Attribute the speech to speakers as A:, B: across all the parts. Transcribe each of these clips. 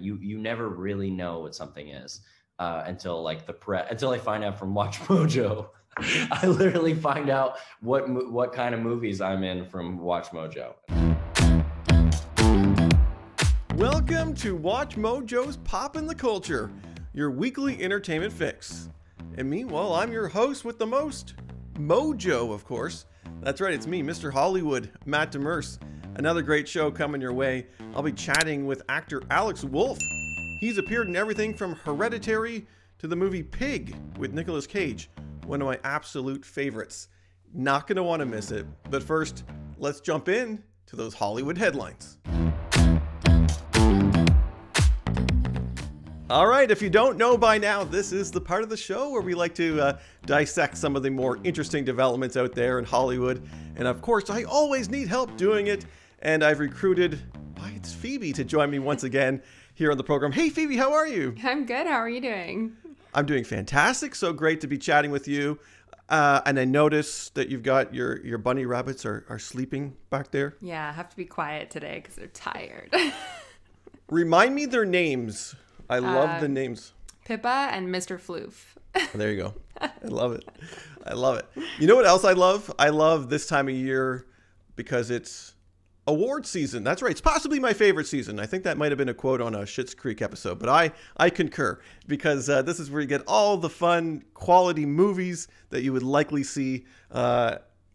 A: You never really know what something is until like until I find out from WatchMojo. I literally find out what kind of movies I'm in from WatchMojo.
B: Welcome to WatchMojo's Poppin the Culture, your weekly entertainment fix. And meanwhile, I'm your host with the most, Mojo, of course. That's right, it's me, Mr. Hollywood, Matt DeMers. Another great show coming your way. I'll be chatting with actor Alex Wolff. He's appeared in everything from Hereditary to the movie Pig with Nicolas Cage, one of my absolute favorites. Not going to want to miss it. But first, let's jump in to those Hollywood headlines. All right, if you don't know by now, this is the part of the show where we like to dissect some of the more interesting developments out there in Hollywood. And of course, I always need help doing it. And I've recruited, it's Phoebe to join me once again here on the program. Hey, Phoebe, how are you?
C: I'm good. How are you doing?
B: I'm doing fantastic. So great to be chatting with you. And I noticed that you've got your bunny rabbits are sleeping back there.
C: Yeah, I have to be quiet today because they're tired.
B: Remind me their names. I love the names.
C: Pippa and Mr. Floof.
B: There you go. I love it. I love it. You know what else I love? I love this time of year because it's award season. That's right. It's possibly my favorite season. I think that might have been a quote on a Schitt's Creek episode, but I concur because this is where you get all the fun, quality movies that you would likely see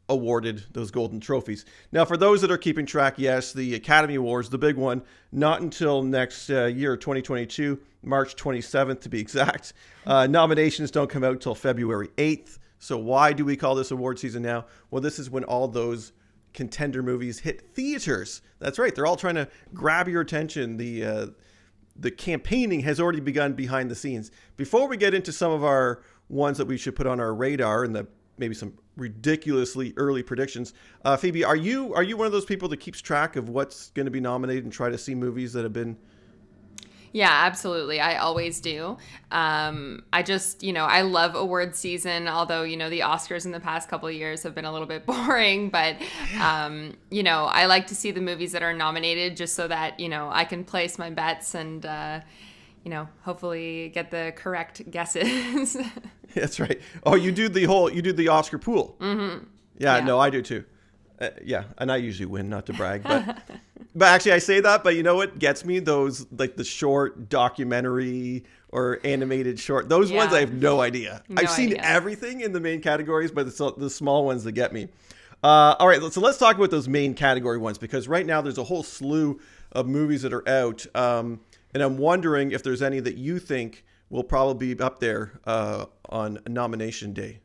B: awarded those golden trophies. Now, for those that are keeping track, yes, the Academy Awards, the big one, not until next year, 2022, March 27th to be exact. Nominations don't come out till February 8th. So why do we call this award season now? Well, this is when all those contender movies hit theaters. That's right. They're all trying to grab your attention. The campaigning has already begun behind the scenes. Before we get into some of our ones that we should put on our radar and maybe some ridiculously early predictions, Phoebe, are you one of those people that keeps track of what's going to be nominated and try to see movies that have been?
C: Yeah, absolutely. I always do. I just, I love award season, although, the Oscars in the past couple of years have been a little bit boring. But, I like to see the movies that are nominated just so that, I can place my bets and, hopefully get the correct guesses.
B: That's right. Oh, you do the Oscar pool.
C: Mm-hmm.
B: Yeah, no, I do too. Yeah, and I usually win, not to brag, but actually I say that, but you know what gets me? Those like the short documentary or animated short, those ones I have no idea. I've seen everything in the main categories, but it's the small ones that get me. All right, so let's talk about those main category ones, because right now there's a whole slew of movies that are out, and I'm wondering if there's any that you think will probably be up there on nomination day.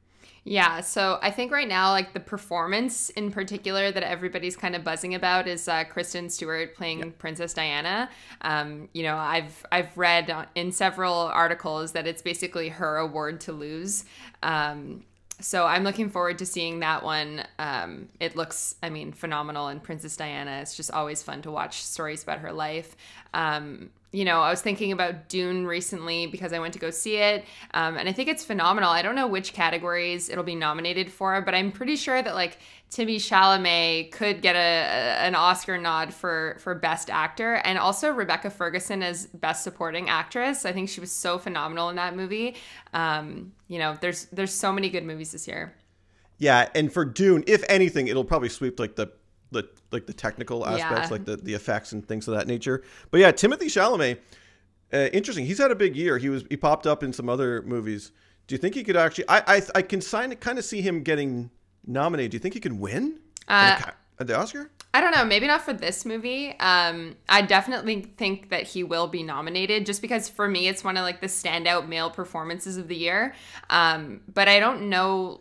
C: Yeah, so I think right now, like the performance in particular that everybody's kind of buzzing about is Kristen Stewart playing Princess Diana. I've read in several articles that it's basically her award to lose. So I'm looking forward to seeing that one. It looks, phenomenal. And Princess Diana, it's just always fun to watch stories about her life. I was thinking about Dune recently because I went to go see it. And I think it's phenomenal. I don't know which categories it'll be nominated for, but I'm pretty sure that like Timothee Chalamet could get an Oscar nod for Best Actor, and also Rebecca Ferguson as Best Supporting Actress. I think she was so phenomenal in that movie. There's so many good movies this year. Yeah,
B: and for Dune, if anything, it'll probably sweep like the technical aspects, like the effects and things of that nature. But yeah, Timothée Chalamet, interesting. He's had a big year. He popped up in some other movies. Do you think he could actually? I can kind of see him getting nominated. Do you think he could win the Oscar?
C: I don't know. Maybe not for this movie. I definitely think that he will be nominated, just because for me it's one of like the standout male performances of the year. But I don't know.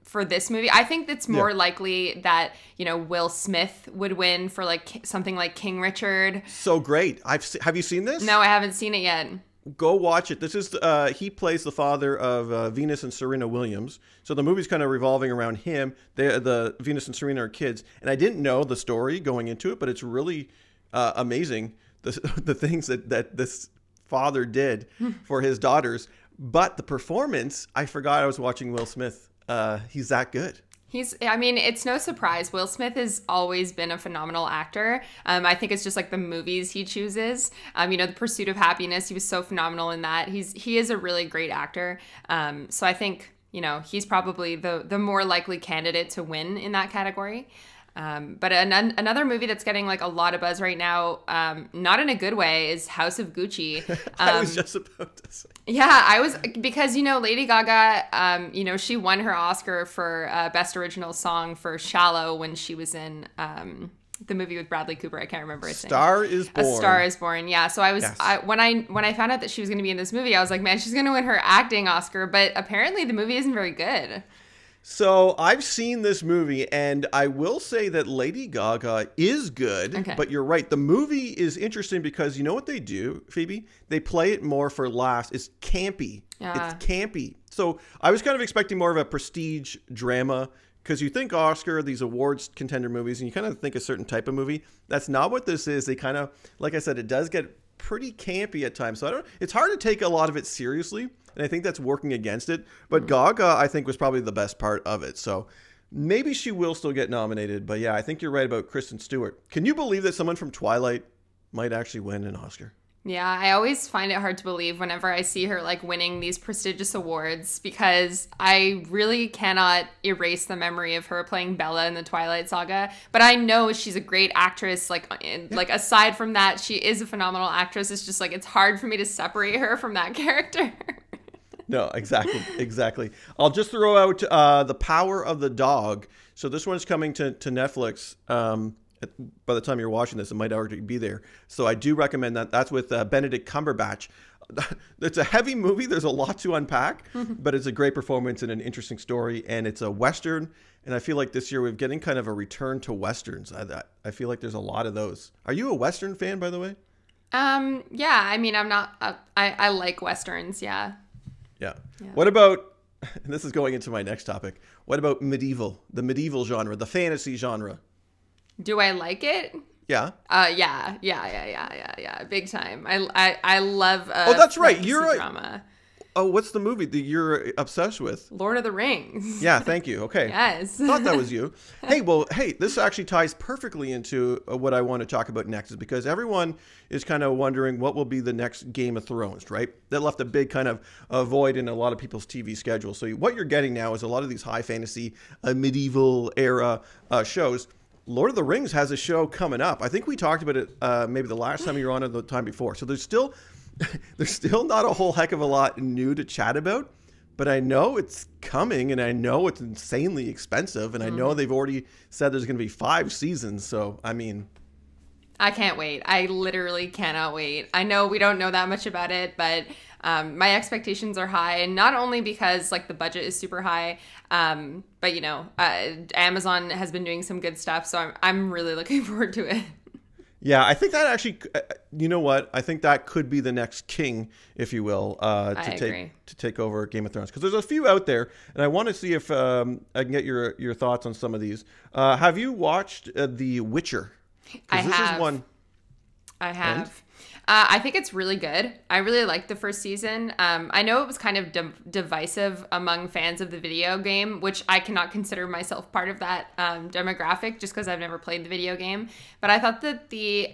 C: For this movie, I think it's more likely that, Will Smith would win for like something like King Richard.
B: So great. Have you seen this?
C: No, I haven't seen it yet.
B: Go watch it. This is he plays the father of Venus and Serena Williams. So the movie's kind of revolving around him. The Venus and Serena are kids, and I didn't know the story going into it, but it's really amazing the things that this father did for his daughters. But the performance, I forgot I was watching Will Smith. He's that good.
C: I mean, it's no surprise. Will Smith has always been a phenomenal actor. I think it's just like the movies he chooses. The Pursuit of Happiness, he was so phenomenal in that. He is a really great actor. So I think, he's probably the more likely candidate to win in that category. But another movie that's getting like a lot of buzz right now, not in a good way, is House of Gucci.
B: I was just about to say.
C: Yeah, because Lady Gaga, she won her Oscar for Best Original Song for Shallow when she was in the movie with Bradley Cooper. I can't remember his name.
B: Star is Born.
C: A Star is Born. Yeah. So I was when I found out that she was going to be in this movie, I was like, man, she's going to win her acting Oscar. But apparently the movie isn't very good.
B: So I've seen this movie, and I will say that Lady Gaga is good,
C: okay.
B: But you're right. The movie is interesting because you know what they do, Phoebe? They play it more for laughs. It's campy.
C: Yeah.
B: It's campy. So I was kind of expecting more of a prestige drama because you think Oscar, these awards contender movies, and you kind of think a certain type of movie. That's not what this is. They kind of, like I said, it does get pretty campy at times. So it's hard to take a lot of it seriously. And I think that's working against it. But Gaga, I think, was probably the best part of it. So maybe she will still get nominated. But yeah, I think you're right about Kristen Stewart. Can you believe that someone from Twilight might actually win an Oscar?
C: Yeah, I always find it hard to believe whenever I see her like winning these prestigious awards because I really cannot erase the memory of her playing Bella in the Twilight Saga. But I know she's a great actress. Like aside from that, she is a phenomenal actress. It's just like it's hard for me to separate her from that character.
B: No, exactly. I'll just throw out The Power of the Dog. So this one's coming to Netflix. By the time you're watching this, it might already be there. So I do recommend that. That's with Benedict Cumberbatch. It's a heavy movie. There's a lot to unpack, but it's a great performance and an interesting story. And it's a Western. And I feel like this year we're getting kind of a return to Westerns. I feel like there's a lot of those. Are you a Western fan, by the way?
C: Yeah. I mean, I'm not. I like Westerns. Yeah.
B: Yeah. What about, and this is going into my next topic, what about the medieval genre, the fantasy genre?
C: Do I like it?
B: Yeah.
C: Yeah. Big time. I love
B: oh, that's right.
C: You're drama.
B: Oh, what's the movie that you're obsessed with?
C: Lord of the Rings.
B: Yeah, thank you. Okay.
C: Yes.
B: Thought that was you. Hey, this actually ties perfectly into what I want to talk about next, is because everyone is kind of wondering what will be the next Game of Thrones, right? That left a big kind of void in a lot of people's TV schedule. So what you're getting now is a lot of these high fantasy, medieval era shows. Lord of the Rings has a show coming up. I think we talked about it maybe the last time you were on or the time before. So there's still not a whole heck of a lot new to chat about, but I know it's coming and I know it's insanely expensive and I know they've already said there's going to be 5 seasons. So, I mean,
C: I can't wait. I literally cannot wait. I know we don't know that much about it, but my expectations are high, and not only because like the budget is super high, but Amazon has been doing some good stuff, so I'm really looking forward to it.
B: Yeah, I think that actually, you know what? I think that could be the next king, if you will, to take over Game of Thrones. Because there's a few out there, and I want to see if I can get your thoughts on some of these. Have you watched The Witcher?
C: I
B: have. This is one.
C: I have. I think it's really good. I really liked the first season. I know it was kind of divisive among fans of the video game, which I cannot consider myself part of that demographic just because I've never played the video game. But I thought that the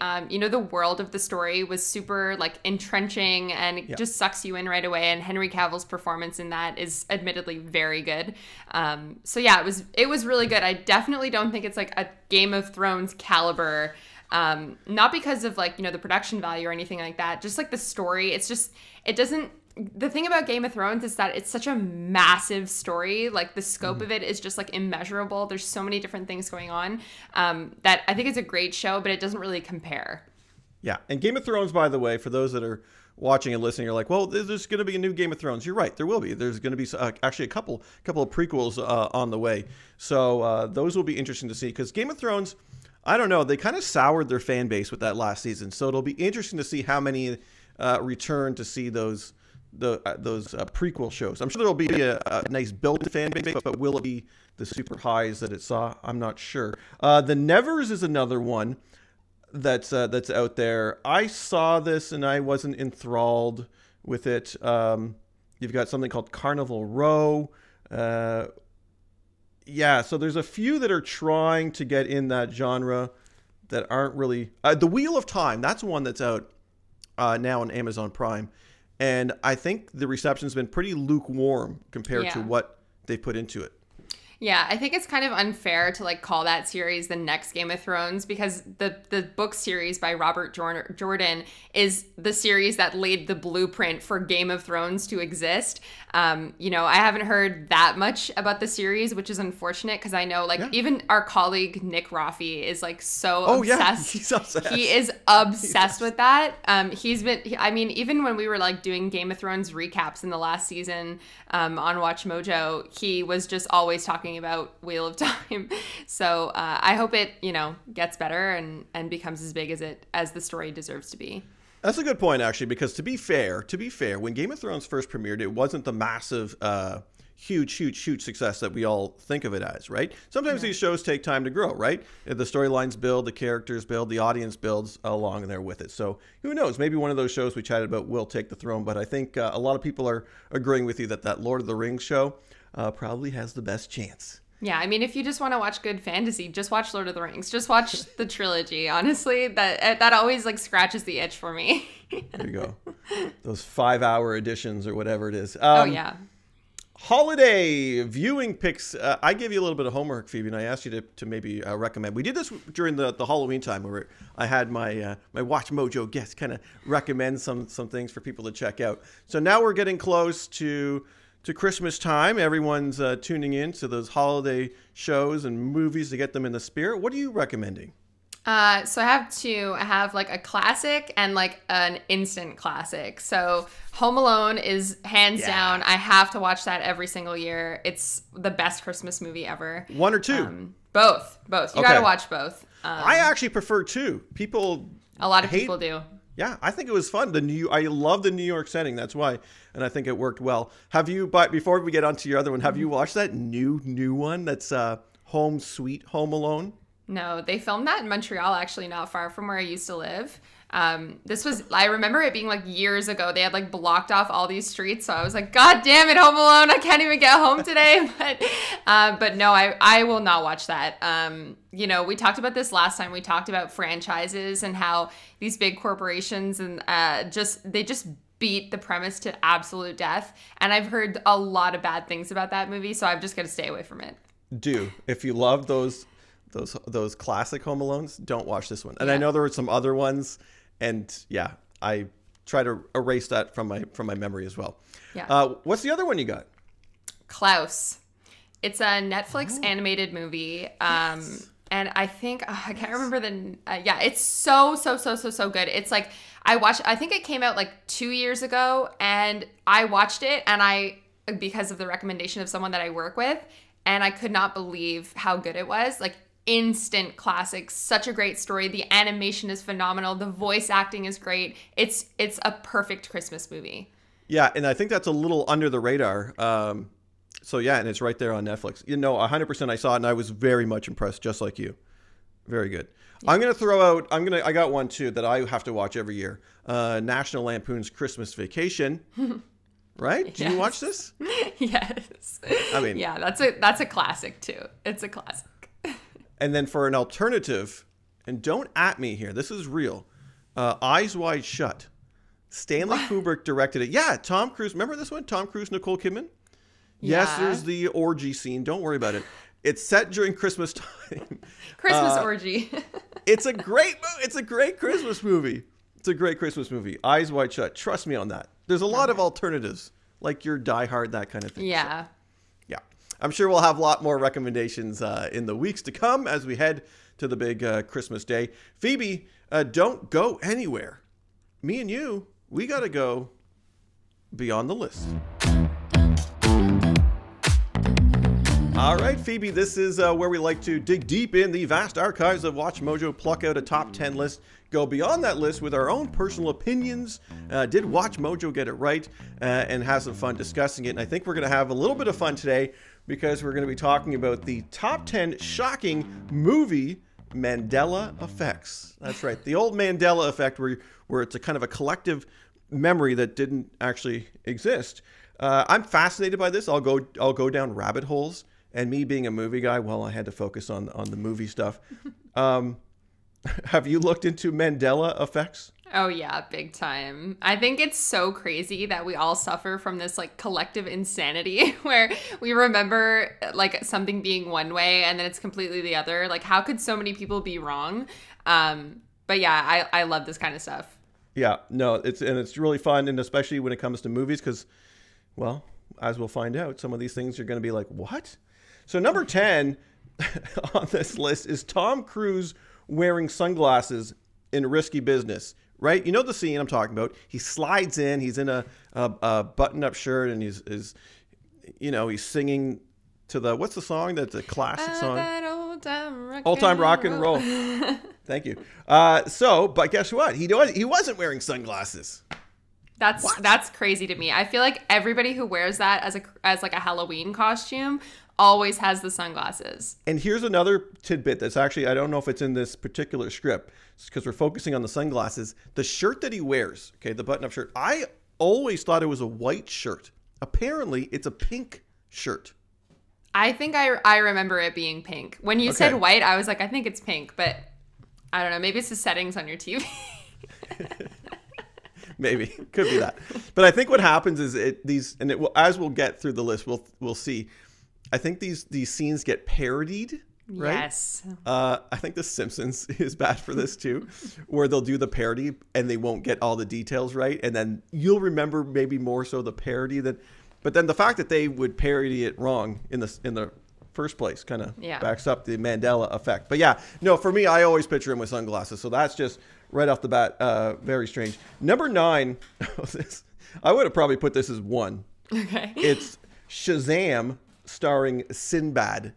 C: world of the story was super like entrenching and it just sucks you in right away. And Henry Cavill's performance in that is admittedly very good. So yeah, it was really good. I definitely don't think it's like a Game of Thrones caliber. Not because of like, the production value or anything like that, just like the story. The thing about Game of Thrones is that it's such a massive story. Like the scope of it is just like immeasurable. There's so many different things going on, that I think it's a great show, but it doesn't really compare.
B: Yeah. And Game of Thrones, by the way, for those that are watching and listening, you're like, well, there's going to be a new Game of Thrones. You're right. There will be. There's going to be actually a couple of prequels on the way. So those will be interesting to see because Game of Thrones, I don't know. They kind of soured their fan base with that last season, so it'll be interesting to see how many return to see those prequel shows. I'm sure there'll be a nice built fan base, but will it be the super highs that it saw? I'm not sure. The Nevers is another one that's out there. I saw this and I wasn't enthralled with it. You've got something called Carnival Row. Yeah, so there's a few that are trying to get in that genre that aren't really... The Wheel of Time, that's one that's out now on Amazon Prime. And I think the reception's been pretty lukewarm compared to what they put into it.
C: Yeah, I think it's kind of unfair to like call that series the next Game of Thrones, because the book series by Robert Jordan is the series that laid the blueprint for Game of Thrones to exist. You know, I haven't heard that much about the series, which is unfortunate, because I know like even our colleague Nick Rafi is like so obsessed.
B: Yeah, he's obsessed.
C: He is obsessed with that. I mean, even when we were like doing Game of Thrones recaps in the last season on WatchMojo, he was just always talking about Wheel of Time. So I hope it, you know, gets better and becomes as big as the story deserves to be.
B: That's a good point, actually, because to be fair, when Game of Thrones first premiered, it wasn't the massive, huge success that we all think of it as, right? Sometimes these shows take time to grow, right? The storylines build, the characters build, the audience builds along there with it. So who knows? Maybe one of those shows we chatted about will take the throne. But I think a lot of people are agreeing with you that Lord of the Rings show probably has the best chance.
C: Yeah, I mean, if you just want to watch good fantasy, just watch Lord of the Rings. Just watch the trilogy. Honestly, that always like scratches the itch for me.
B: There you go. Those 5-hour editions or whatever it is.
C: Oh yeah.
B: Holiday viewing picks. I gave you a little bit of homework, Phoebe, and I asked you to maybe recommend. We did this during the Halloween time, where I had my my WatchMojo guests kind of recommend some things for people to check out. So now we're getting close to Christmas time. Everyone's tuning in to those holiday shows and movies to get them in the spirit. What are you recommending?
C: So I have two. I have like a classic and like an instant classic. So Home Alone is hands down. I have to watch that every single year. It's the best Christmas movie ever.
B: One or two?
C: Both. You got to watch both.
B: I actually prefer two.
C: A lot of people do.
B: Yeah, I think it was fun. I love the New York setting. That's why, and I think it worked well. Have you? But before we get on to your other one, have you watched that new one? That's Home Sweet Home Alone.
C: No, they filmed that in Montreal, actually, not far from where I used to live. I remember it being like years ago. They had like blocked off all these streets, so I was like, God damn it, Home Alone! I can't even get home today. But no, I will not watch that. You know, we talked about this last time. We talked about franchises and how these big corporations and they just beat the premise to absolute death. And I've heard a lot of bad things about that movie, so I'm just gonna stay away from it.
B: If you love those classic Home Alones, don't watch this one. And I know there were some other ones, and I try to erase that from my memory as well. What's the other one you got? Klaus.
C: It's a Netflix animated movie. And I think I can't remember it's so good. It's like I think it came out like 2 years ago, and I watched it, and because of the recommendation of someone that I work with, and I could not believe how good it was. Like, instant classic, such a great story. The animation is phenomenal. The voice acting is great. It's a perfect Christmas movie.
B: Yeah, and I think that's a little under the radar. So yeah, and it's right there on Netflix. 100% I saw it, and I was very much impressed, just like you. Very good. Yeah. I'm gonna throw out. I got one too that I have to watch every year. National Lampoon's Christmas Vacation. Right? Did you watch this?
C: Yes.
B: I mean,
C: yeah, that's a classic too. It's a classic.
B: And then for an alternative, and don't at me here, this is real. Eyes Wide Shut. Stanley Kubrick directed it. Yeah, Tom Cruise. Remember this one? Tom Cruise, Nicole Kidman?
C: Yeah.
B: Yes, there's the orgy scene. Don't worry about it. It's set during Christmas time.
C: Christmas orgy.
B: It's a great Christmas movie. It's a great Christmas movie. Eyes Wide Shut. Trust me on that. There's a lot of alternatives, like your Die Hard, that kind of thing.
C: Yeah.
B: So, yeah. I'm sure we'll have a lot more recommendations in the weeks to come as we head to the big Christmas day. Phoebe, don't go anywhere. Me and you, we got to go beyond the list. All right, Phoebe, this is where we like to dig deep in the vast archives of WatchMojo, pluck out a top 10 list, go beyond that list with our own personal opinions. Did WatchMojo get it right? And have some fun discussing it. And I think we're going to have a little bit of fun today because we're going to be talking about the top 10 shocking movie Mandela effects. That's right. The old Mandela effect where it's a kind of a collective memory that didn't actually exist. I'm fascinated by this. I'll go down rabbit holes And me being a movie guy, well, I had to focus on the movie stuff. Have you looked into Mandela effects?
C: Oh yeah, big time. I think it's so crazy that we all suffer from this like collective insanity where we remember like something being one way and then it's completely the other. Like how could so many people be wrong? But yeah, I love this kind of stuff.
B: Yeah, no, it's really fun, and especially when it comes to movies, because, well, as we'll find out, some of these things are going to be like, what? So number 10 on this list is Tom Cruise wearing sunglasses in Risky Business. Right? You know the scene I'm talking about. He slides in. He's in a button-up shirt, and he's singing to the, what's the song? That's a classic song. Old time rock and roll. Thank you. But guess what? He wasn't wearing sunglasses.
C: That's crazy to me. I feel like everybody who wears that as like a Halloween costume always has the sunglasses.
B: And here's another tidbit that's actually, I don't know if it's in this particular script, because we're focusing on the sunglasses. The shirt that he wears, okay, the button-up shirt, I always thought it was a white shirt. Apparently, it's a pink shirt.
C: I think I remember it being pink. When you said white, I was like, I think it's pink, but I don't know. Maybe it's the settings on your TV.
B: Maybe. Could be that. But I think what happens is as we'll get through the list, we'll see. I think these scenes get parodied, right?
C: Yes.
B: I think The Simpsons is bad for this too, where they'll do the parody and they won't get all the details right, and then you'll remember maybe more so the parody but then the fact that they would parody it wrong in the first place kind of backs up the Mandela effect. But yeah, no, for me, I always picture him with sunglasses, so that's just right off the bat very strange. Number 9, I would have probably put this as 1.
C: Okay.
B: It's Shazam, starring Sinbad.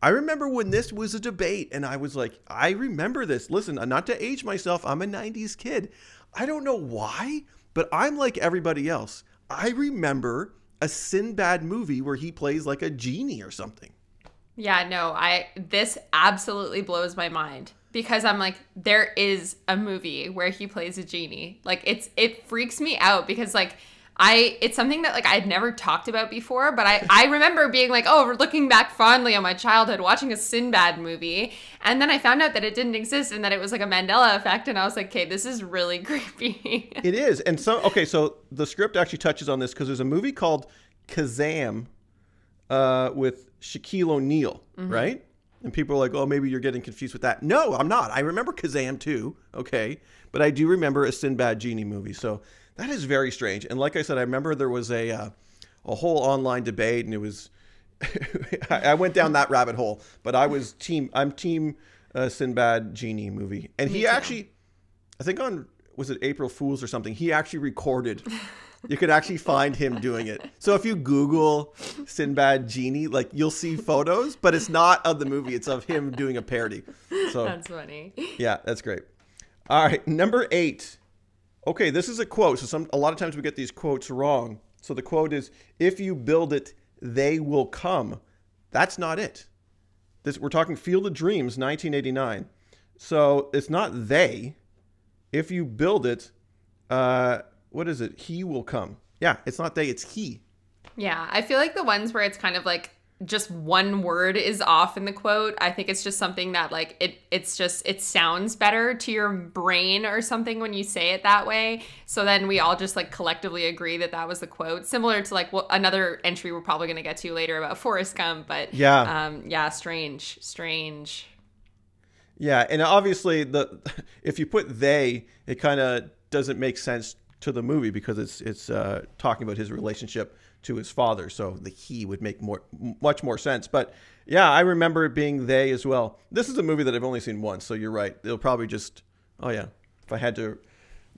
B: I remember when this was a debate and I was like, I remember this. Listen, not to age myself, I'm a 90s kid. I don't know why, but I'm like everybody else. I remember a Sinbad movie where he plays like a genie or something.
C: Yeah, no, this absolutely blows my mind because I'm like, there is a movie where he plays a genie. Like it freaks me out because like it's something that like I'd never talked about before, but I remember being like, oh, looking back fondly on my childhood, watching a Sinbad movie. And then I found out that it didn't exist and that it was like a Mandela effect. And I was like, okay, this is really creepy.
B: It is. And so the script actually touches on this because there's a movie called Kazam with Shaquille O'Neal, right? And people are like, oh, maybe you're getting confused with that. No, I'm not. I remember Kazam too. Okay. But I do remember a Sinbad genie movie. So that is very strange. And like I said, I remember there was a whole online debate, and it was I went down that rabbit hole. But I'm team Sinbad genie movie. And he actually, I think was it April Fool's or something? He actually recorded. You could actually find him doing it. So if you Google Sinbad genie, like you'll see photos, but it's not of the movie. It's of him doing a parody. So
C: that's funny.
B: Yeah, that's great. All right, number 8. Okay, this is a quote. So a lot of times we get these quotes wrong. So the quote is, if you build it, they will come. That's not it. We're talking Field of Dreams, 1989. So it's not they. If you build it, what is it? He will come. Yeah, it's not they, it's he.
C: Yeah, I feel like the ones where it's kind of like just one word is off in the quote, I think it's just something that like it sounds better to your brain or something when you say it that way. So then we all just like collectively agree that was the quote, similar to like another entry we're probably going to get to later about Forrest Gump. But yeah, strange.
B: Yeah, and obviously if you put they, it kind of doesn't make sense to the movie because it's talking about his relationship to his father, so the he would make much more sense. But yeah, I remember it being they as well. This is a movie that I've only seen once, so you're right. They'll probably just, oh yeah, if I had to,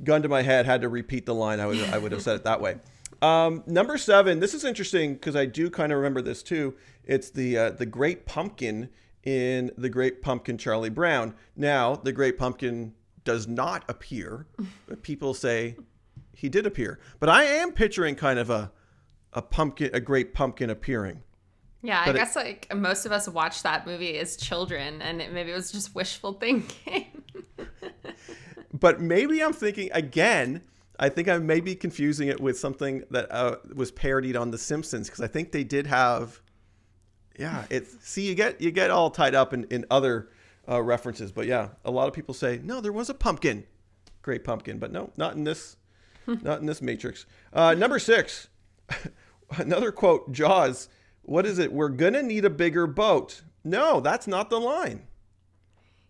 B: gun to my head, had to repeat the line, I would have said it that way. Number 7, this is interesting because I do kind of remember this too. It's the Great Pumpkin in The Great Pumpkin Charlie Brown. Now, the Great Pumpkin does not appear, but people say he did appear. But I am picturing kind of a great pumpkin appearing.
C: Yeah, I guess like most of us watched that movie as children, and maybe it was just wishful thinking.
B: But maybe I'm thinking again. I think I may be confusing it with something that was parodied on The Simpsons, because I think they did have Yeah, you get all tied up in other references, but yeah, a lot of people say no, there was a pumpkin, great pumpkin, but no, not in this, not in this Matrix. Number 6, another quote, Jaws. What is it? We're gonna need a bigger boat. No, that's not the line.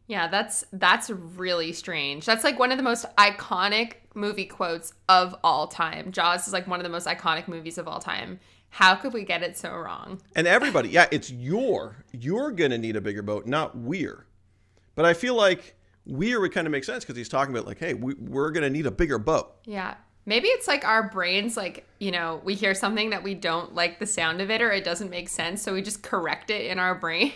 C: Yeah, that's really strange. That's like one of the most iconic movie quotes of all time. Jaws is like one of the most iconic movies of all time. How could we get it so wrong?
B: And everybody, yeah, it's you're gonna need a bigger boat, not we're. But I feel like we're would kind of make sense because he's talking about like, hey, we're gonna need a bigger boat.
C: Yeah. Maybe it's like our brains, like, you know, we hear something that we don't like the sound of it or it doesn't make sense, so we just correct it in our brains.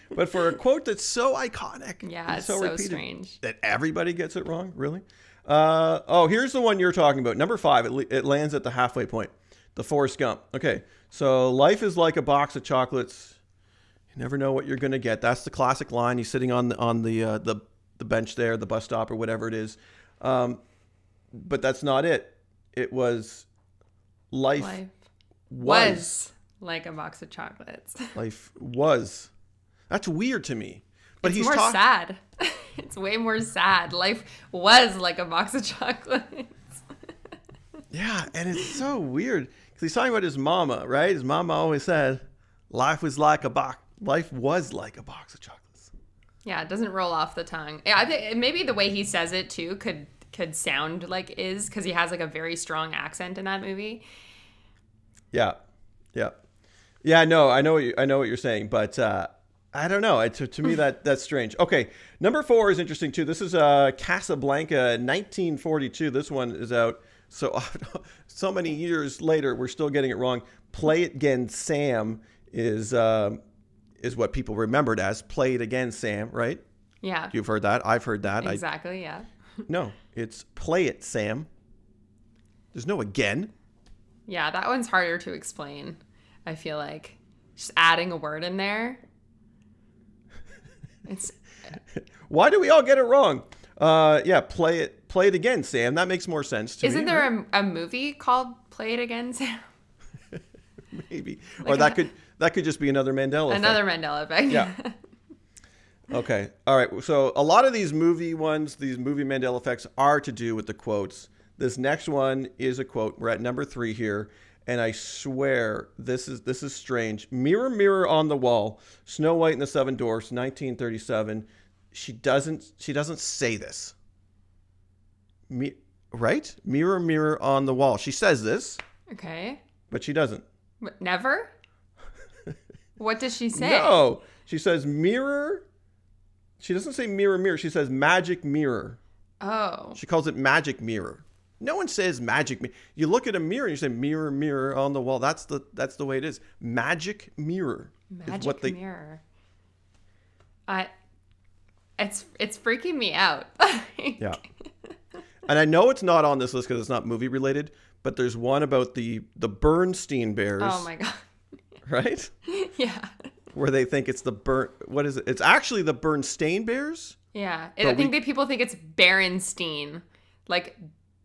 B: But for a quote that's so iconic,
C: yeah, it's so
B: repeated,
C: strange
B: that everybody gets it wrong, really? Here's the one you're talking about. Number 5, it lands at the halfway point. The Forrest Gump. Okay, so life is like a box of chocolates. You never know what you're going to get. That's the classic line. He's sitting on the bench there, the bus stop or whatever it is. But that's not it. It was life was
C: like a box of chocolates.
B: Life was. That's weird to me. But
C: it's
B: he's
C: more sad. It's way more sad. Life was like a box of chocolates.
B: Yeah, and it's so weird because he's talking about his mama, right? His mama always said, "Life was like a box of chocolates."
C: Yeah, it doesn't roll off the tongue. Yeah, I think maybe the way he says it too could sound like is because he has like a very strong accent in that movie.
B: Yeah. No, I know what you're saying, but I don't know. To me, that's strange. Okay, number 4 is interesting too. This is Casablanca, 1942. This one is out. So many years later, we're still getting it wrong. Play It Again, Sam is what people remembered as. Play It Again, Sam, right?
C: Yeah.
B: You've heard that. I've heard that.
C: Exactly, yeah.
B: No, it's Play It, Sam. There's no again.
C: Yeah, that one's harder to explain, I feel like. Just adding a word in there. It's.
B: Why do we all get it wrong? Yeah, play it again, Sam. That makes more sense to me.
C: Isn't there a movie called Play It Again, Sam?
B: Maybe. Like or that could just be another Mandela effect.
C: Another Mandela effect.
B: Yeah. Okay. All right. So a lot of these movie Mandela effects are to do with the quotes. This next one is a quote. We're at number 3 here. And I swear this is strange. Mirror, mirror on the wall. Snow White and the Seven Dwarfs, 1937. She doesn't say this. Right? Mirror, mirror on the wall. She says this.
C: Okay.
B: But she doesn't.
C: Never? What does she say?
B: No. She says mirror. She doesn't say mirror, mirror. She says magic mirror.
C: Oh.
B: She calls it magic mirror. No one says magic mirror. You look at a mirror and you say mirror, mirror on the wall. That's the way it is. Magic mirror.
C: Magic mirror. It's freaking me out.
B: Yeah. And I know it's not on this list because it's not movie related, but there's one about the Bernstein Bears.
C: Oh my God.
B: Right?
C: Yeah.
B: Where they think it's what is it? It's actually the Bernstein Bears.
C: Yeah. I think that people think it's Berenstein. Like,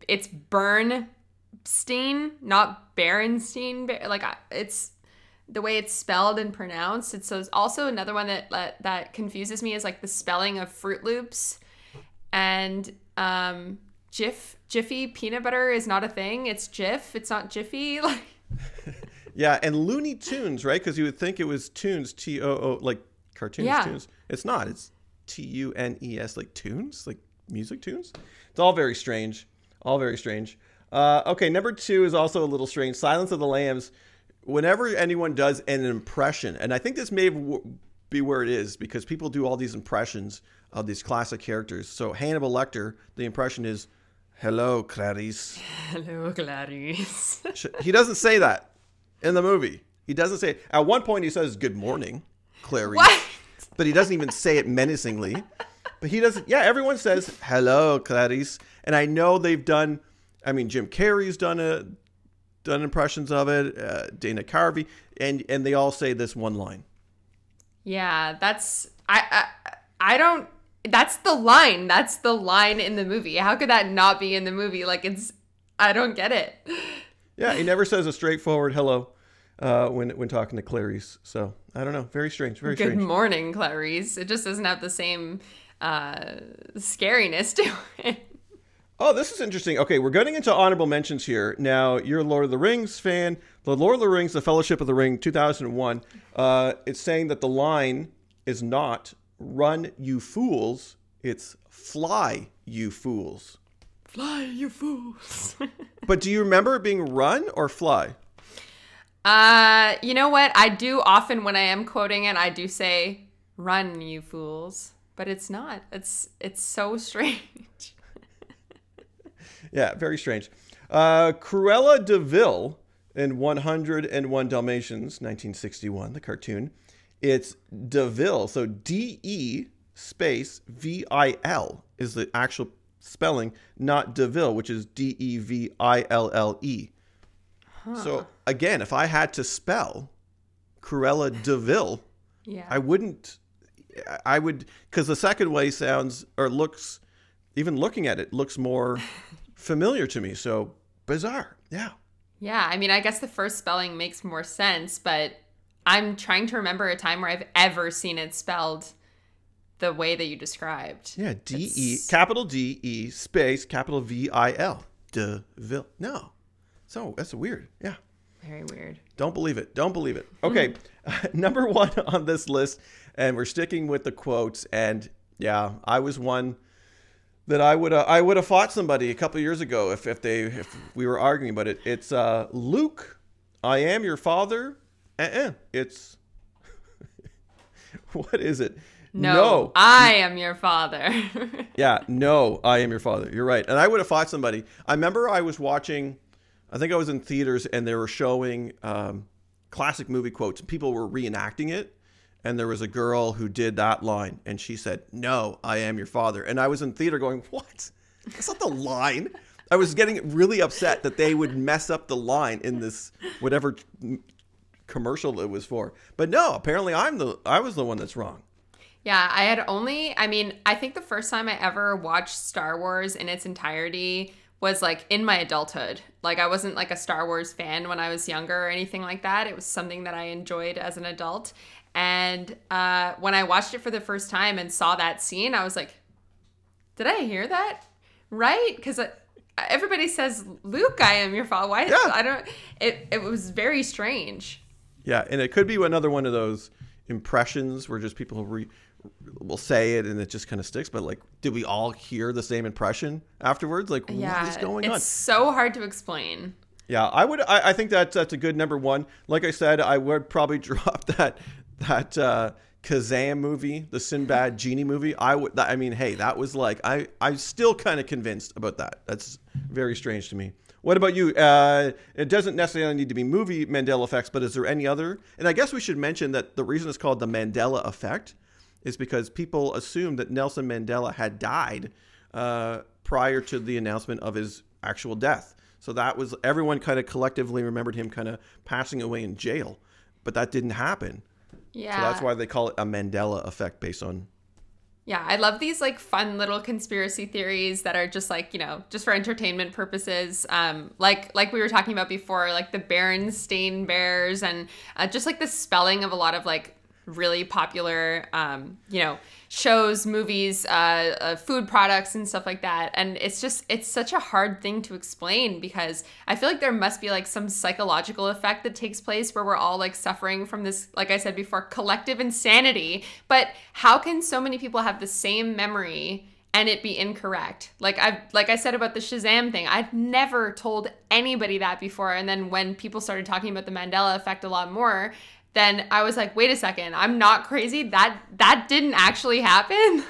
C: it's Bernstein, not Berenstein. Like, it's the way it's spelled and pronounced. It's also another one that confuses me is like the spelling of Fruit Loops, and Jiffy peanut butter is not a thing. It's Jif. It's not Jiffy. Like.
B: Yeah, and Looney Tunes, right? Because you would think it was tunes, T-O-O, like cartoons,
C: yeah.
B: Tunes. It's not. It's T-U-N-E-S, like tunes, like music tunes. It's all very strange. All very strange. Okay, number 2 is also a little strange. Silence of the Lambs. Whenever anyone does an impression, and I think this may be where it is because people do all these impressions of these classic characters. So Hannibal Lecter, the impression is, "Hello, Clarice."
C: Hello, Clarice.
B: He doesn't say that in the movie. He doesn't say it. At one point he says, "Good morning, Clarice."
C: What?
B: But he doesn't even say it menacingly. But he doesn't. Yeah, everyone says, "Hello, Clarice." And I know they've done, I mean, Jim Carrey's done impressions of it, Dana Carvey, and they all say this one line.
C: Yeah, that's the line. That's the line in the movie. How could that not be in the movie? Like, I don't get it.
B: Yeah, he never says a straightforward hello. when talking to Clarice. So I don't know. Very strange. Very strange.
C: Good morning, Clarice. It just doesn't have the same scariness to it.
B: Oh, this is interesting. Okay, we're getting into honorable mentions here. Now, you're a Lord of the Rings fan. The Lord of the Rings, The Fellowship of the Ring, 2001. It's saying that the line is not "Run, you fools." It's "Fly, you fools."
C: Fly, you fools.
B: But do you remember it being "run" or "fly"?
C: You know what? I do often when I am quoting it, I do say "Run, you fools," but it's not. It's so strange.
B: Yeah, very strange. Cruella de Vil in 101 Dalmatians, 1961, the cartoon. It's de Vil, so D-E space V-I-L is the actual spelling, not de Vil, which is D-E-V-I-L-L-E. Huh. So, again, if I had to spell Cruella de Vil,
C: yeah.
B: I would, because the second way sounds, or looks, even looking at it, looks more familiar to me. So bizarre. Yeah.
C: Yeah. I mean, I guess the first spelling makes more sense, but I'm trying to remember a time where I've ever seen it spelled the way that you described.
B: Yeah. D-E, capital D-E space, capital V-I-L. De Vil. No. So that's weird. Yeah.
C: Very weird.
B: Don't believe it. Don't believe it. Okay. Number one on this list, and we're sticking with the quotes. And yeah, I was one that I would have fought somebody a couple of years ago if we were arguing about it. It's Luke, I am your father. It's what is it?
C: No, I am your father.
B: Yeah, no, I am your father. You're right. And I would have fought somebody. I remember I was watching, I think I was in theaters and they were showing classic movie quotes. People were reenacting it. And there was a girl who did that line, and she said, "No, I am your father." And I was in theater going, "What? That's not the line." I was getting really upset that they would mess up the line in this whatever commercial it was for. But no, apparently I was the one that's wrong.
C: Yeah, I think the first time I ever watched Star Wars in its entirety was like in my adulthood. Like I wasn't like a Star Wars fan when I was younger or anything like that. It was something that I enjoyed as an adult. And when I watched it for the first time and saw that scene, I was like, did I hear that right? Because everybody says, Luke, I am your father. Why? Yeah. It was very strange.
B: Yeah, and it could be another one of those impressions where just people will say it and it just kind of sticks. But like, did we all hear the same impression afterwards? Like, what is going on?
C: It's so hard to explain.
B: Yeah, I think that's a good number one. Like I said, I would probably drop that Kazam movie, the Sinbad Genie movie. That was like, I'm still kind of convinced about that. That's very strange to me. What about you? It doesn't necessarily need to be movie Mandela effects, but is there any other? And I guess we should mention that the reason it's called the Mandela effect is because people assumed that Nelson Mandela had died prior to the announcement of his actual death. So that was, everyone kind of collectively remembered him kind of passing away in jail, but that didn't happen.
C: Yeah.
B: So that's why they call it a Mandela effect based on.
C: Yeah, I love these like fun little conspiracy theories that are just like, just for entertainment purposes. Like we were talking about before, like the Berenstain Bears and just like the spelling of a lot of like really popular, shows, movies, food products and stuff like that. And it's such a hard thing to explain because I feel like there must be like some psychological effect that takes place where we're all like suffering from this, like I said before, collective insanity. But how can so many people have the same memory and it be incorrect? Like I said about the Shazam thing, I'd never told anybody that before. And then when people started talking about the Mandela effect a lot more, then I was like, wait a second, I'm not crazy. That didn't actually happen.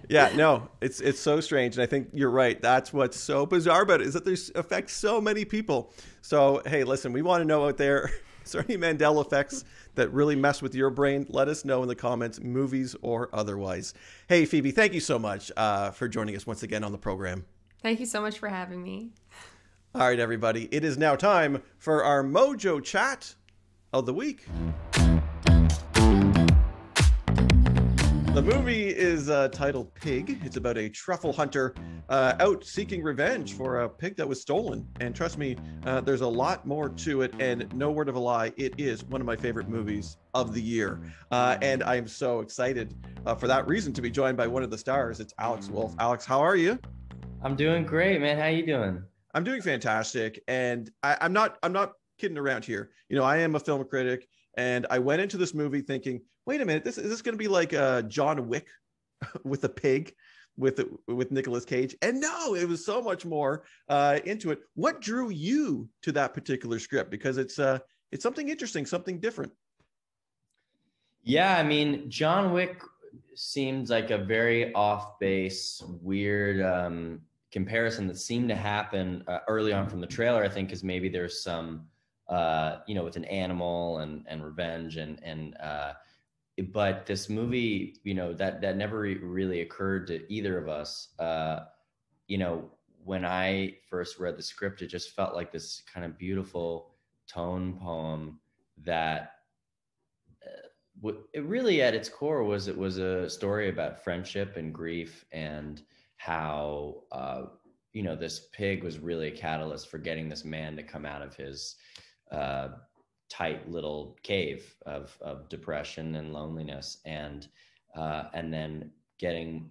B: Yeah, no, it's so strange. And I think you're right. That's what's so bizarre about it, is that this affects so many people. So, hey, listen, we want to know out there, is there any Mandela effects that really mess with your brain? Let us know in the comments, movies or otherwise. Hey, Phoebe, thank you so much for joining us once again on the program.
C: Thank you so much for having me.
B: All right, everybody. It is now time for our Mojo Chat of the week. The movie is titled Pig. It's about a truffle hunter out seeking revenge for a pig that was stolen. And trust me, there's a lot more to it. And no word of a lie, it is one of my favorite movies of the year. And I am so excited for that reason to be joined by one of the stars. It's Alex Wolff. Alex, how are you?
A: I'm doing great, man. How you doing?
B: I'm doing fantastic. And I'm not kidding around here. You know, I am a film critic, and I went into this movie thinking, wait a minute, is this going to be like John Wick with a pig with Nicolas Cage? And no, it was so much more into it. What drew you to that particular script? Because it's something interesting, something different.
A: Yeah, I mean, John Wick seems like a very off base, weird comparison that seemed to happen early on from the trailer, I think, because maybe there's some, with an animal and revenge but this movie, that never really occurred to either of us. When I first read the script, it just felt like this kind of beautiful tone poem that it really at its core was a story about friendship and grief, and how this pig was really a catalyst for getting this man to come out of his tight little cave of depression and loneliness, and then getting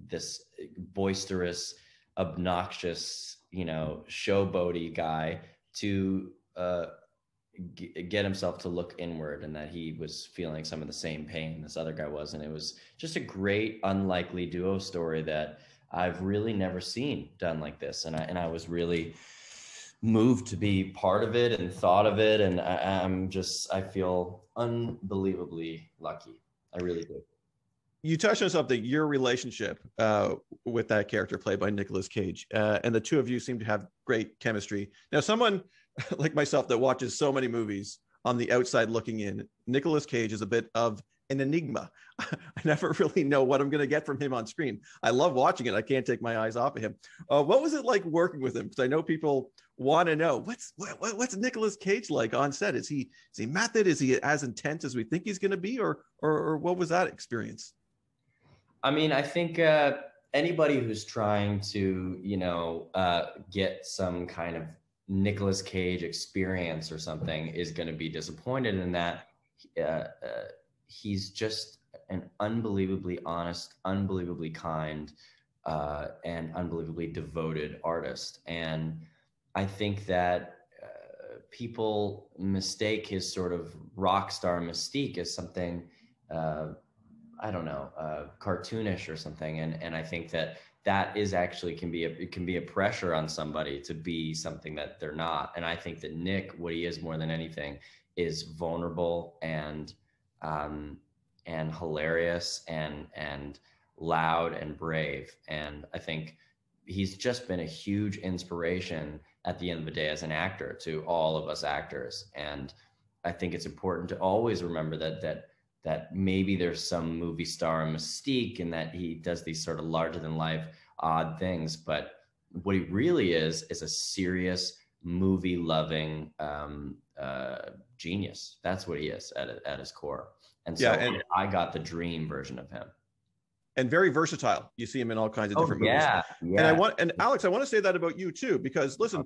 A: this boisterous, obnoxious, showboaty guy to get himself to look inward, and that he was feeling some of the same pain this other guy was. And it was just a great, unlikely duo story that I've really never seen done like this. And I was really moved to be part of it and thought of it. And I feel unbelievably lucky. I really do.
B: You touched on something, your relationship with that character played by Nicolas Cage, and the two of you seem to have great chemistry. Now, someone like myself that watches so many movies on the outside looking in, Nicolas Cage is a bit of an enigma. I never really know what I'm going to get from him on screen. I love watching it. I can't take my eyes off of him. What was it like working with him? Because I know people want to know what's Nicolas Cage like on set. Is he method? Is he as intense as we think he's going to be, or what was that experience?
A: I mean, I think anybody who's trying to, get some kind of Nicolas Cage experience or something is going to be disappointed in that. He's just an unbelievably honest, unbelievably kind, and unbelievably devoted artist. And I think that people mistake his sort of rock star mystique as something, cartoonish or something. And I think that is actually can be a pressure on somebody to be something that they're not. And I think that Nick, what he is more than anything, is vulnerable and hilarious and loud and brave. And I think he's just been a huge inspiration at the end of the day as an actor to all of us actors. And I think it's important to always remember that maybe there's some movie star mystique and that he does these sort of larger than life odd things, but what he really is a serious movie loving genius. That's what he is at his core. And so I got the dream version of him.
B: And very versatile. You see him in all kinds of different movies.
A: Yeah.
B: And Alex, I want to say that about you too, because listen,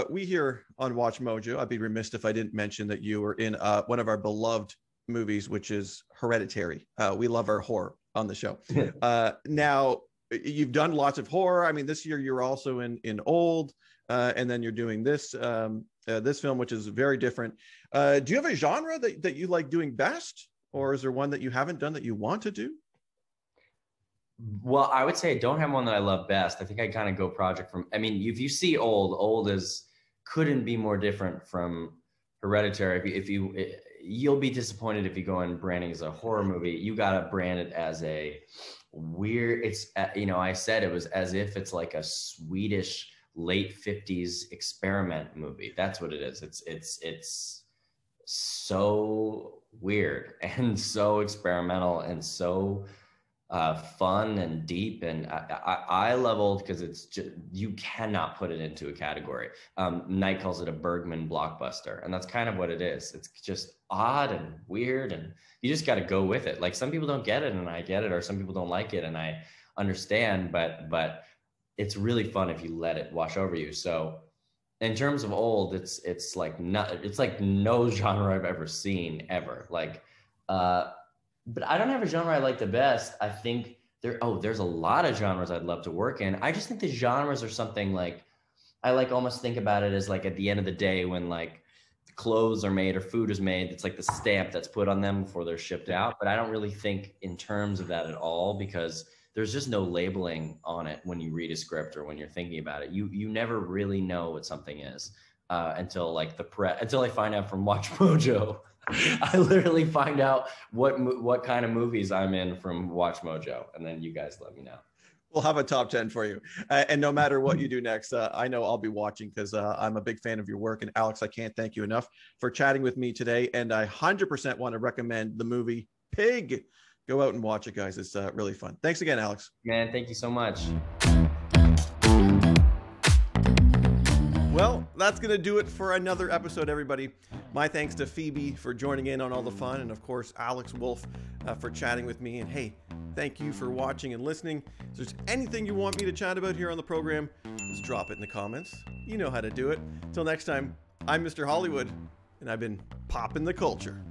B: we here on WatchMojo, I'd be remiss if I didn't mention that you were in one of our beloved movies, which is Hereditary. We love our horror on the show. Now, you've done lots of horror. I mean, this year you're also in Old, and then you're doing this film, which is very different. Do you have a genre that you like doing best, or is there one that you haven't done that you want to do?
A: Well, I would say I don't have one that I love best. I think I kind of go project from, I mean, if you see Old couldn't be more different from Hereditary. You'll be disappointed if you go in branding as a horror movie. You got to brand it as a weird, I said it was as if it's like a Swedish late 50s experiment movie. That's what it is. It's so weird and so experimental and so fun and deep, and I love old because it's just, you cannot put it into a category. Knight calls it a Bergman blockbuster, and that's kind of what it is. It's just odd and weird, and you just got to go with it. Like, some people don't get it, and I get it, or some people don't like it, and I understand, but it's really fun if you let it wash over you. So in terms of old, it's like no genre I've ever seen ever. Like, but I don't have a genre I like the best. I think there's a lot of genres I'd love to work in. I just think the genres are something like, I like almost think about it as like at the end of the day when like clothes are made or food is made, it's like the stamp that's put on them before they're shipped out. But I don't really think in terms of that at all, because there's just no labeling on it when you read a script or when you're thinking about it. You never really know what something is until like until I find out from WatchMojo. I literally find out what kind of movies I'm in from WatchMojo, and then you guys let me know.
B: We'll have a top 10 for you. And no matter what you do next, I know I'll be watching because I'm a big fan of your work. And Alex, I can't thank you enough for chatting with me today. And I 100% want to recommend the movie Pig. Go out and watch it, guys. It's really fun. Thanks again, Alex.
A: Man, thank you so much.
B: Well, that's going to do it for another episode, everybody. My thanks to Phoebe for joining in on all the fun, and of course, Alex Wolff for chatting with me. And hey, thank you for watching and listening. If there's anything you want me to chat about here on the program, just drop it in the comments. You know how to do it. Till next time, I'm Mr. Hollywood, and I've been popping the culture.